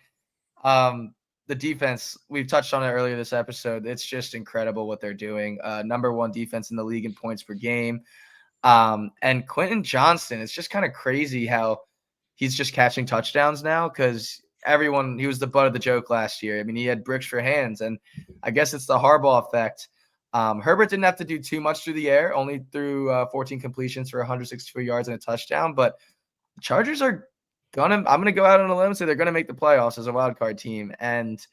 and the defense, we've touched on it earlier this episode. It's just incredible what they're doing. Number 1 defense in the league in points per game. And Quentin Johnston, it's just kind of crazy how he's just catching touchdowns now, because he was the butt of the joke last year. I mean, he had bricks for hands, and I guess it's the Harbaugh effect. Herbert didn't have to do too much through the air, only threw 14 completions for 164 yards and a touchdown. But the Chargers I'm going to go out on a limb and say they're going to make the playoffs as a wild card team. And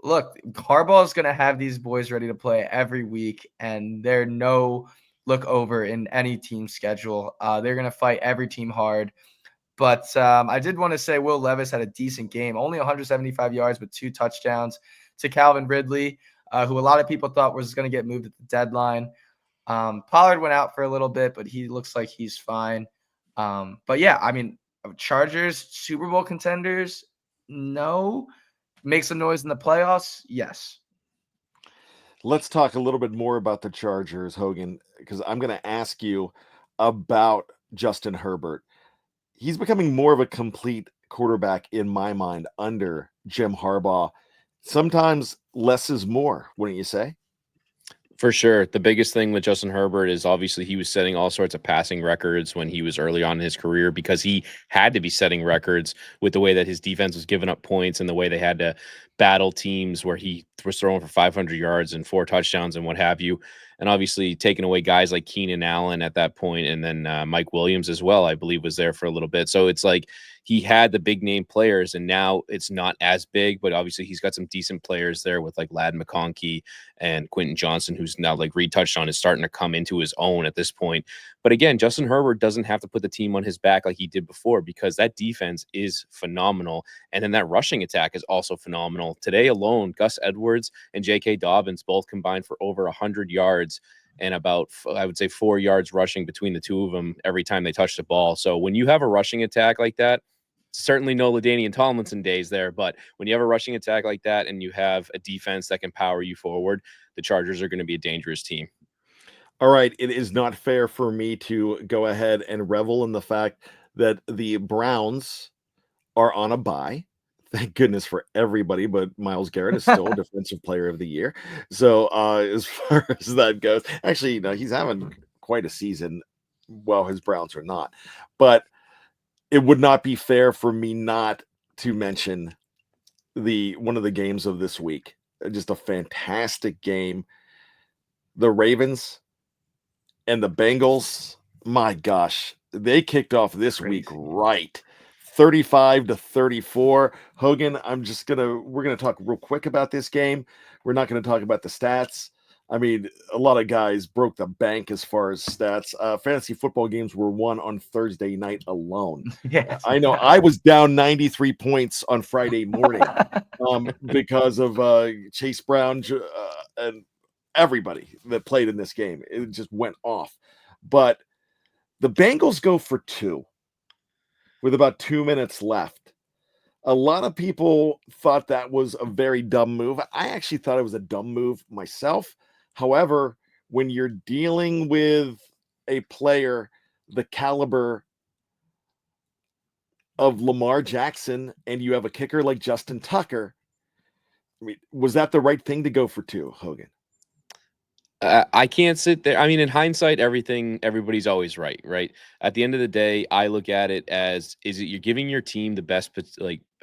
look, Harbaugh is going to have these boys ready to play every week, and they're no look over in any team schedule. They're going to fight every team hard. But I did want to say Will Levis had a decent game, only 175 yards with 2 touchdowns to Calvin Ridley, who a lot of people thought was going to get moved at the deadline. Pollard went out for a little bit, but he looks like he's fine. But yeah, I mean, Chargers, Super Bowl contenders, no. Make some noise in the playoffs, yes. Let's talk a little bit more about the Chargers, Hogan, because I'm going to ask you about Justin Herbert. He's becoming more of a complete quarterback in my mind under Jim Harbaugh. Sometimes less is more, wouldn't you say? For sure. The biggest thing with Justin Herbert is obviously he was setting all sorts of passing records when he was early on in his career because he had to be setting records with the way that his defense was giving up points and the way they had to battle teams where he was throwing for 500 yards and 4 touchdowns and what have you. And obviously taking away guys like Keenan Allen at that point, and then Mike Williams as well, I believe, was there for a little bit. So it's like he had the big name players, and now it's not as big, but obviously he's got some decent players there with like Ladd McConkey and Quentin Johnson, who's now, like Reed touched on, is starting to come into his own at this point. But again, Justin Herbert doesn't have to put the team on his back like he did before because that defense is phenomenal. And then that rushing attack is also phenomenal. Today alone, Gus Edwards and J.K. Dobbins both combined for over 100 yards and about, I would say, 4 yards rushing between the two of them every time they touch the ball. So when you have a rushing attack like that, certainly no LaDainian Tomlinson days there, but when you have a rushing attack like that and you have a defense that can power you forward, the Chargers are going to be a dangerous team. All right, it is not fair for me to go ahead and revel in the fact that the Browns are on a bye. Thank goodness for everybody, but Myles Garrett is still Defensive Player of the Year. So as far as that goes, actually, he's having quite a season while his Browns are not. But it would not be fair for me not to mention one of the games of this week. Just a fantastic game. The Ravens and the Bengals, my gosh, they kicked off this week right. 35-34. Hogan, we're gonna talk real quick about this game. We're not gonna talk about the stats. I mean, a lot of guys broke the bank as far as stats. Fantasy football games were won on Thursday night alone. Yes, I know I was down 93 points on Friday morning because of Chase Brown and everybody that played in this game. It just went off. But the Bengals go for 2 with about 2 minutes left. A lot of people thought that was a very dumb move. I actually thought it was a dumb move myself. However, when you're dealing with a player the caliber of Lamar Jackson and you have a kicker like Justin Tucker, I mean, was that the right thing to go for 2, Hogan? I can't sit there. I mean, in hindsight, everybody's always right, right? At the end of the day, I look at it as, you're giving your team the best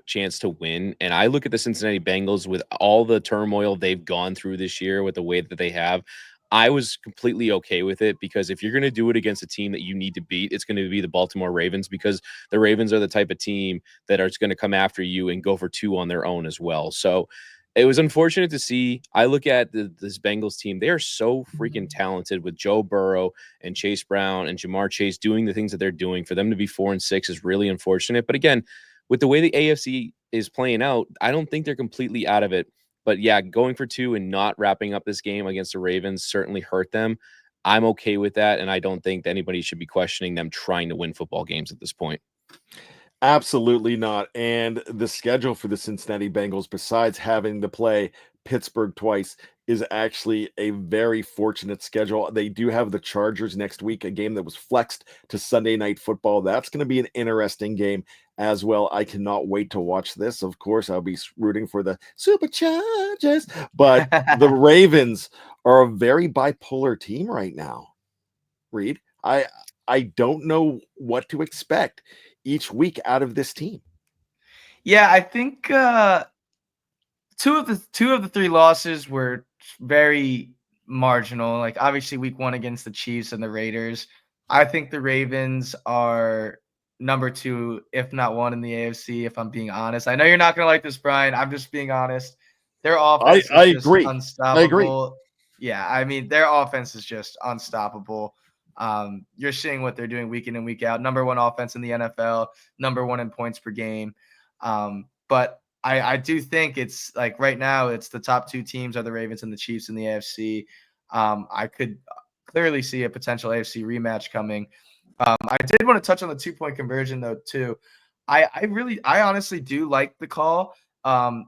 chance to win. And I look at the Cincinnati Bengals with all the turmoil they've gone through this year with the way that they have. I was completely okay with it because if you're going to do it against a team that you need to beat, it's going to be the Baltimore Ravens because the Ravens are the type of team that are going to come after you and go for 2 on their own as well. So it was unfortunate to see. I look at this Bengals team. They are so freaking talented with Joe Burrow and Chase Brown and Jamar Chase doing the things that they're doing. For them to be 4-6 is really unfortunate. But again, with the way the AFC is playing out, I don't think they're completely out of it. But yeah, going for 2 and not wrapping up this game against the Ravens certainly hurt them. I'm okay with that. And I don't think that anybody should be questioning them trying to win football games at this point. Absolutely not. And the schedule for the Cincinnati Bengals, besides having to play Pittsburgh twice, is actually a very fortunate schedule. They do have the Chargers next week, a game that was flexed to Sunday Night Football. That's going to be an interesting game as well. I cannot wait to watch this. Of course, I'll be rooting for the Superchargers, but the Ravens are a very bipolar team right now. Reed, I don't know what to expect each week out of this team. Yeah, I think two of the 3 losses were very marginal. Like obviously week 1 against the Chiefs and the Raiders. I think the Ravens are number 2, if not 1 in the AFC, if I'm being honest. I know you're not going to like this, Brian. I'm just being honest. Their offense I is just agree. unstoppable. I agree. Yeah, I mean, their offense is just unstoppable. You're seeing what they're doing week in and week out. Number one offense in the NFL, number one in points per game. But I do think it's like right now, it's the top two teams are the Ravens and the Chiefs in the AFC. I could clearly see a potential AFC rematch coming. I did want to touch on the 2-point conversion though too. I honestly do like the call.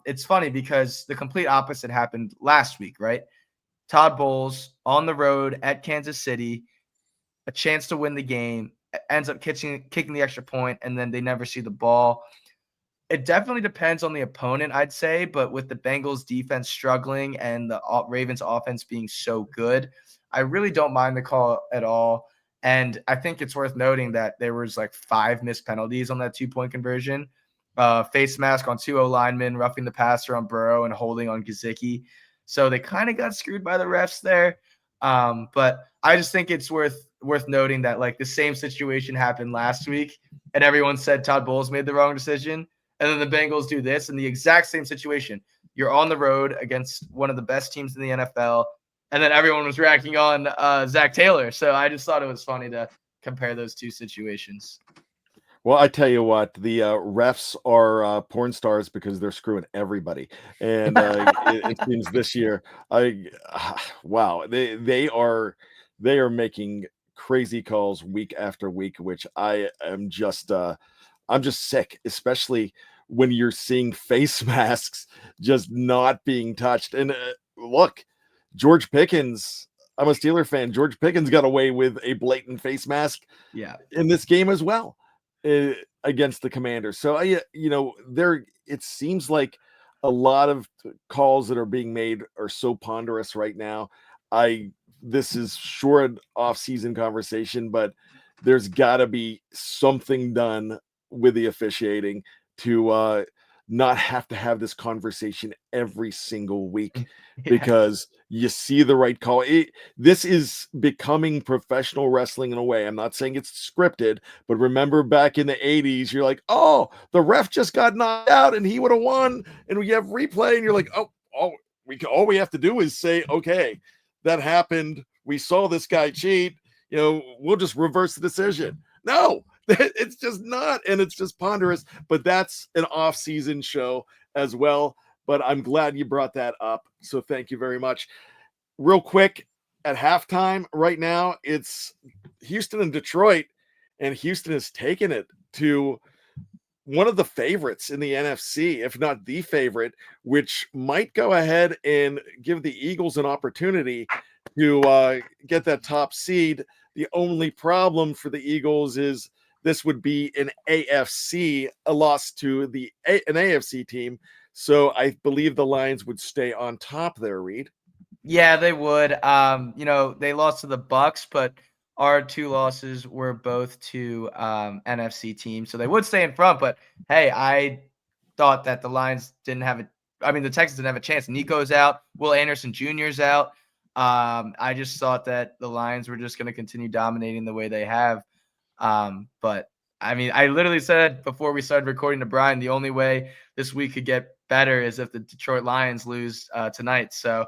It's funny because the complete opposite happened last week, right? Todd Bowles on the road at Kansas City, a chance to win the game, ends up kicking the extra point, and then they never see the ball. It definitely depends on the opponent, I'd say, but with the Bengals defense struggling and the Ravens offense being so good, I really don't mind the call at all. And I think it's worth noting that there was like 5 missed penalties on that 2-point conversion. Face mask on 2 linemen, roughing the passer on Burrow and holding on Gesicki. So they kind of got screwed by the refs there. But I just think it's worth noting that like the same situation happened last week, and everyone said Todd Bowles made the wrong decision. And then the Bengals do this in the exact same situation. You're on the road against one of the best teams in the NFL, and then everyone was racking on Zach Taylor. So I just thought it was funny to compare those two situations. Well, I tell you what, the refs are porn stars because they're screwing everybody, and it seems this year, wow, they are making crazy calls week after week, which I am just I'm just sick, especially when you're seeing face masks just not being touched. And look, George Pickens. I'm a Steeler fan. George Pickens got away with a blatant face mask in this game as well against the Commanders. So it seems like a lot of calls that are being made are so ponderous right now. This is short off-season conversation, but there's got to be something done with the officiating to not have to have this conversation every single week because you see the right call. This is becoming professional wrestling in a way. I'm not saying it's scripted, but remember back in the 80s, you're like, oh, the ref just got knocked out and he would have won. And we have replay and you're like, all we have to do is say, okay, that happened. We saw this guy cheat. We'll just reverse the decision. No, it's just not, and it's just ponderous, but that's an off-season show as well. But I'm glad you brought that up, so thank you very much. Real quick, at halftime right now, it's Houston and Detroit, and Houston has taken it to one of the favorites in the NFC, if not the favorite, which might go ahead and give the Eagles an opportunity to get that top seed. The only problem for the Eagles is this would be an a loss to an AFC team. So I believe the Lions would stay on top there, Reed. Yeah, they would. They lost to the Bucks, but our 2 losses were both to NFC teams, so they would stay in front. But hey, I thought that the Lions didn't have the Texans didn't have a chance. Nico's out, Will Anderson Jr.'s out. I just thought that the Lions were just going to continue dominating the way they have. But I mean, I literally said before we started recording to Brian, the only way this week could get better is if the Detroit Lions lose tonight. So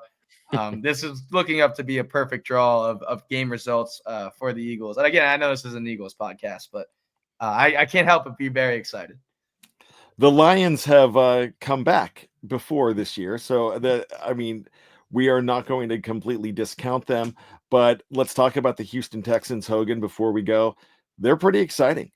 this is looking up to be a perfect draw of game results for the Eagles. And again, I know this is an Eagles podcast, but I can't help but be very excited. The Lions have come back before this year. So we are not going to completely discount them, but let's talk about the Houston Texans, Hogan, before we go. They're pretty exciting.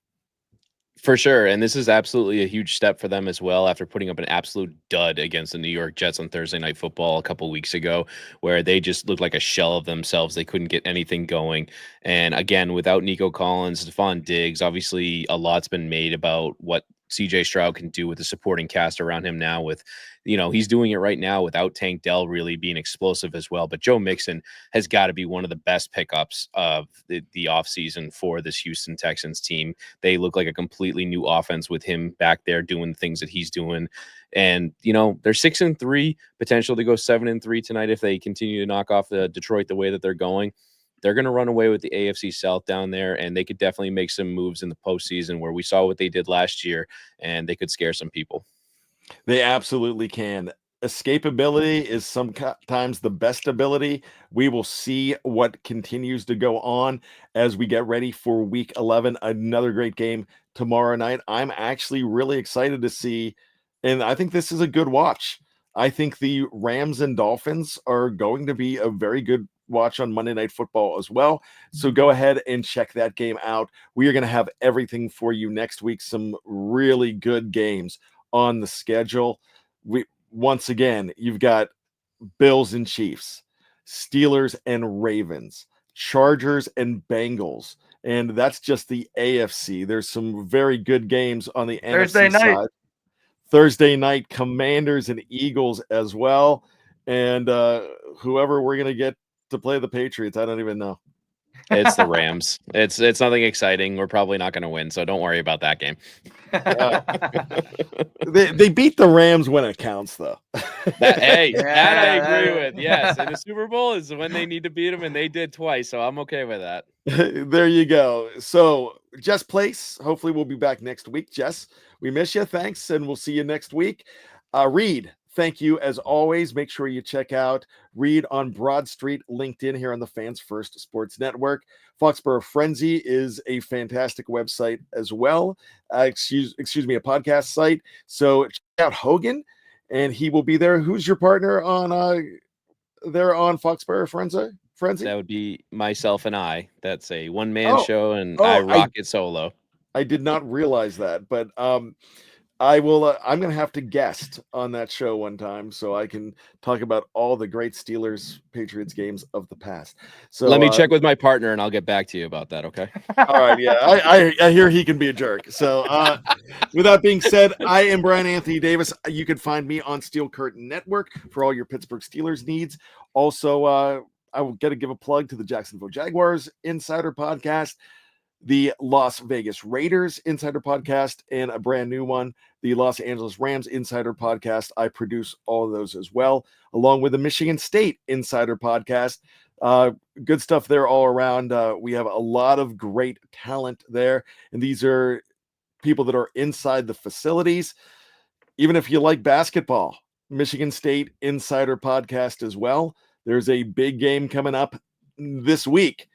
For sure. And this is absolutely a huge step for them as well after putting up an absolute dud against the New York Jets on Thursday Night Football a couple weeks ago, where they just looked like a shell of themselves. They couldn't get anything going. And again, without Nico Collins, Stephon Diggs, obviously a lot's been made about what CJ Stroud can do with the supporting cast around him now with, he's doing it right now without Tank Dell really being explosive as well. But Joe Mixon has got to be one of the best pickups of the offseason for this Houston Texans team. They look like a completely new offense with him back there doing things that he's doing. And, they're 6-3, potential to go 7-3 tonight if they continue to knock off the Detroit the way that they're going. They're going to run away with the AFC South down there, and they could definitely make some moves in the postseason where we saw what they did last year, and they could scare some people. They absolutely can. escapability is sometimes the best ability. We will see what continues to go on as we get ready for week 11. Another great game tomorrow night. I'm actually really excited to see, and I think this is a good watch. I think the Rams and Dolphins are going to be a very good watch on Monday Night Football as well. So go ahead and check that game out. We are going to have everything for you next week. Some really good games on the schedule. Once again, you've got Bills and Chiefs, Steelers and Ravens, Chargers and Bengals. And that's just the AFC. There's some very good games on the Thursday NFC night. side. Thursday night, Commanders and Eagles as well. And whoever we're going to get to play the Patriots, I don't even know. It's the Rams. It's nothing exciting. We're probably not going to win, so don't worry about that game. They beat the Rams when it counts, though. That I agree with. Yes, and the Super Bowl is when they need to beat them, and they did twice, so I'm okay with that. There you go. So, Jess Place, hopefully we'll be back next week. Jess, we miss you. Thanks, and we'll see you next week. Reed, thank you as always. Make sure you check out Reed on Broad Street, LinkedIn here on the Fans First Sports Network. Foxborough Frenzy is a fantastic website as well. Excuse me, a podcast site. So check out Hogan, and he will be there. Who's your partner on there on Foxborough Frenzy? That would be myself and I. That's a one-man show, and I rock it solo. I did not realize that, but I will. I'm going to have to guest on that show one time so I can talk about all the great Steelers Patriots games of the past. So let me check with my partner, and I'll get back to you about that. Okay. All right. Yeah, I hear he can be a jerk. So with that being said, I am Brian Anthony Davis. You can find me on Steel Curtain Network for all your Pittsburgh Steelers needs. Also, I will get to give a plug to the Jacksonville Jaguars Insider Podcast, the Las Vegas Raiders Insider Podcast, and a brand new one, the Los Angeles Rams Insider Podcast. I produce all of those as well, along with the Michigan State Insider Podcast. Good stuff there all around. We have a lot of great talent there, and these are people that are inside the facilities. Even if you like basketball, Michigan State Insider Podcast as well. There's a big game coming up this week.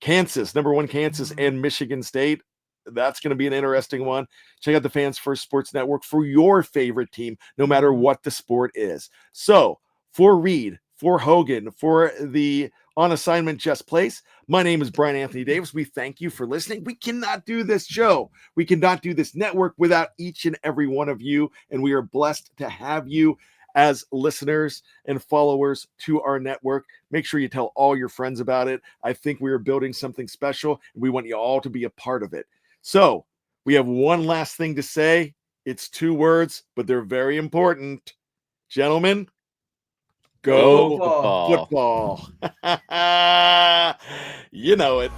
Kansas, number one Kansas and Michigan State. That's going to be an interesting one. Check out the Fans First Sports Network for your favorite team, no matter what the sport is. So for Reed, for Hogan, for the on assignment Jess Place, my name is Brian Anthony Davis. We thank you for listening. We cannot do this show. We cannot do this network without each and every one of you. And we are blessed to have you as listeners and followers to our network. Make sure you tell all your friends about it. I think we are building something special, and we want you all to be a part of it. So we have one last thing to say. It's 2 words, but they're very important. Gentlemen, go football. You know it.